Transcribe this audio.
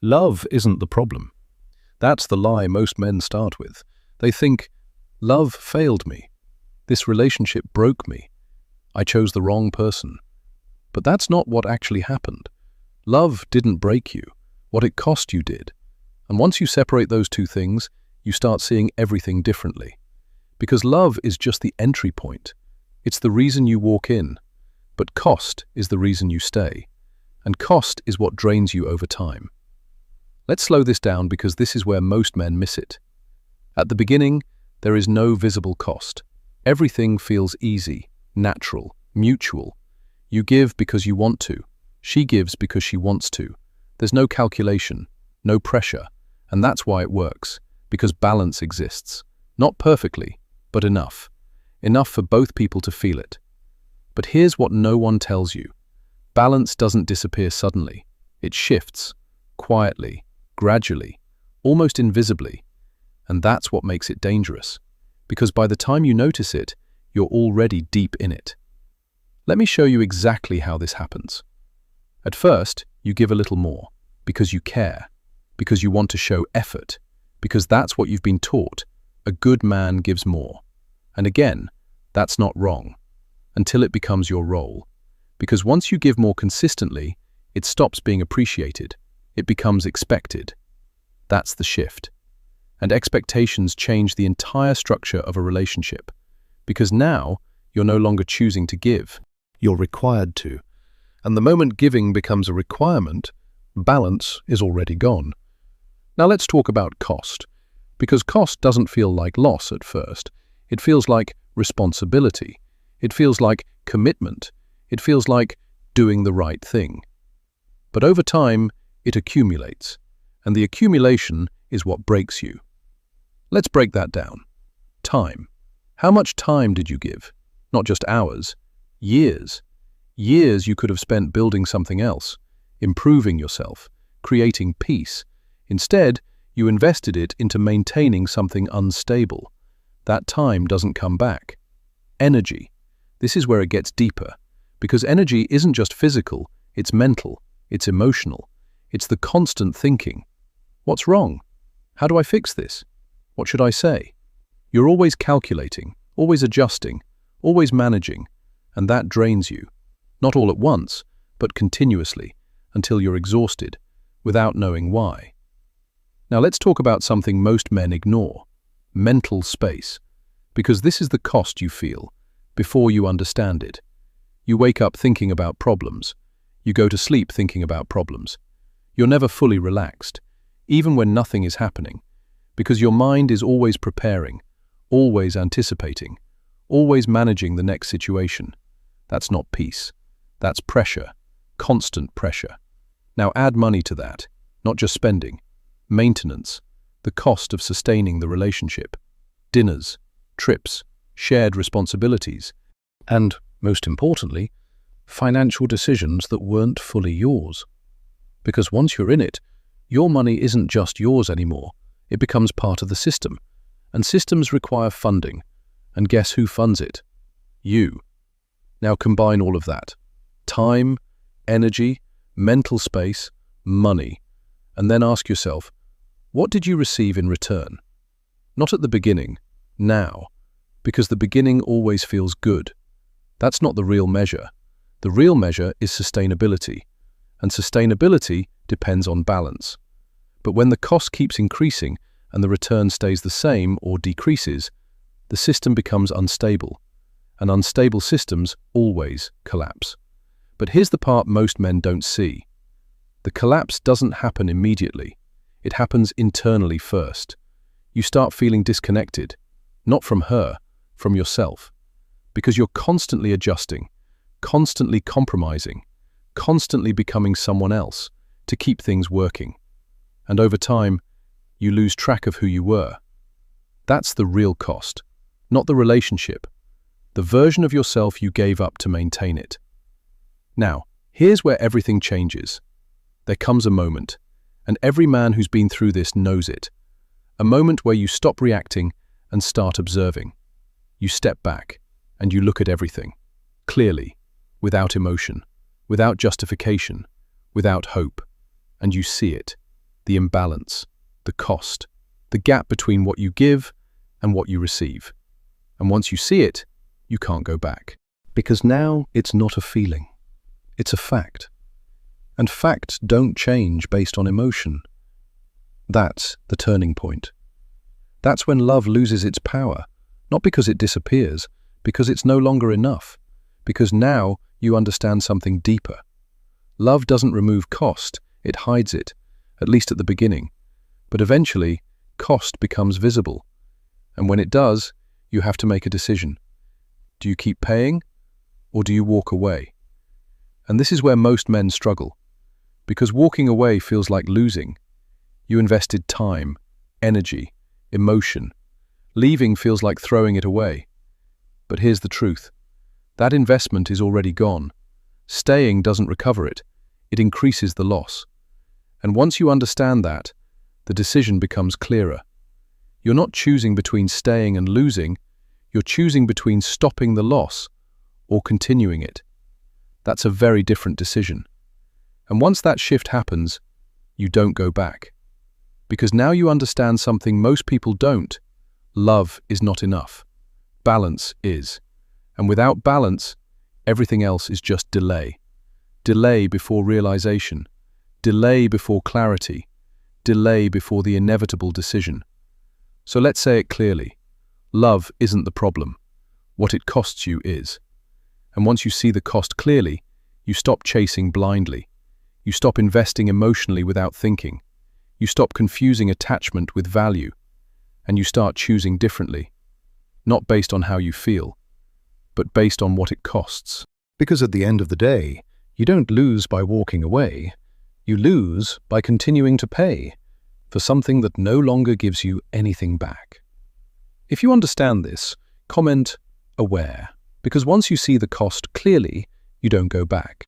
Love isn't the problem. That's the lie most men start with. They think, love failed me. This relationship broke me. I chose the wrong person. But that's not what actually happened. Love didn't break you. What it cost you did. And once you separate those two things, you start seeing everything differently. Because love is just the entry point. It's the reason you walk in. But cost is the reason you stay. And cost is what drains you over time. Let's slow this down because this is where most men miss it. At the beginning, there is no visible cost. Everything feels easy, natural, mutual. You give because you want to. She gives because she wants to. There's no calculation, no pressure, and that's why it works, because balance exists. Not perfectly, but enough. Enough for both people to feel it. But here's what no one tells you. Balance doesn't disappear suddenly. It shifts, quietly, gradually, almost invisibly. And that's what makes it dangerous. Because by the time you notice it, you're already deep in it. Let me show you exactly how this happens. At first, you give a little more, because you care, because you want to show effort, because that's what you've been taught. A good man gives more. And again, that's not wrong, until it becomes your role. Because once you give more consistently, it stops being appreciated. It becomes expected. That's the shift. And expectations change the entire structure of a relationship. Because now, you're no longer choosing to give. You're required to. And the moment giving becomes a requirement, balance is already gone. Now let's talk about cost. Because cost doesn't feel like loss at first. It feels like responsibility. It feels like commitment. It feels like doing the right thing. But over time, it accumulates. And the accumulation is what breaks you. Let's break that down. Time. How much time did you give? Not just hours. Years. Years you could have spent building something else, improving yourself, creating peace. Instead, you invested it into maintaining something unstable. That time doesn't come back. Energy. This is where it gets deeper. Because energy isn't just physical, it's mental, it's emotional. It's the constant thinking. What's wrong? How do I fix this? What should I say? You're always calculating, always adjusting, always managing, and that drains you. Not all at once, but continuously, until you're exhausted, without knowing why. Now let's talk about something most men ignore. Mental space. Because this is the cost you feel, before you understand it. You wake up thinking about problems. You go to sleep thinking about problems. You're never fully relaxed, even when nothing is happening, because your mind is always preparing, always anticipating, always managing the next situation. That's not peace. That's pressure, constant pressure. Now add money to that, not just spending. Maintenance, the cost of sustaining the relationship. Dinners, trips, shared responsibilities, and, most importantly, financial decisions that weren't fully yours. Because once you're in it, your money isn't just yours anymore. It becomes part of the system. And systems require funding. And guess who funds it? You. Now combine all of that. Time, energy, mental space, money. And then ask yourself, what did you receive in return? Not at the beginning, now. Because the beginning always feels good. That's not the real measure. The real measure is sustainability. And sustainability depends on balance. But when the cost keeps increasing and the return stays the same or decreases, the system becomes unstable. And unstable systems always collapse. But here's the part most men don't see. The collapse doesn't happen immediately. It happens internally first. You start feeling disconnected, not from her, from yourself. Because you're constantly adjusting, constantly compromising, constantly becoming someone else to keep things working. And over time, you lose track of who you were. That's the real cost, not the relationship, the version of yourself you gave up to maintain it. Now, here's where everything changes. There comes a moment, and every man who's been through this knows it. A moment where you stop reacting and start observing. You step back, and you look at everything, clearly, without emotion, without justification, without hope, and you see it. the imbalance, the cost, the gap between what you give and what you receive. And once you see it, you can't go back. Because now it's not a feeling, it's a fact. And facts don't change based on emotion. That's the turning point. That's when love loses its power, not because it disappears, because it's no longer enough, because now you understand something deeper. Love doesn't remove cost, it hides it, at least at the beginning. But eventually, cost becomes visible. And when it does, you have to make a decision. Do you keep paying, or do you walk away? And this is where most men struggle. Because walking away feels like losing. You invested time, energy, emotion. Leaving feels like throwing it away. But here's the truth. That investment is already gone. Staying doesn't recover it. It increases the loss. And once you understand that, the decision becomes clearer. You're not choosing between staying and losing. You're choosing between stopping the loss or continuing it. That's a very different decision. And once that shift happens, you don't go back. Because now you understand something most people don't. Love is not enough. Balance is. And without balance, everything else is just delay. Delay before realization. Delay before clarity. Delay before the inevitable decision. So let's say it clearly. Love isn't the problem. What it costs you is. And once you see the cost clearly, you stop chasing blindly. You stop investing emotionally without thinking. You stop confusing attachment with value. And you start choosing differently. Not based on how you feel, but based on what it costs. Because at the end of the day, you don't lose by walking away. You lose by continuing to pay for something that no longer gives you anything back. If you understand this, comment aware, because once you see the cost clearly, you don't go back.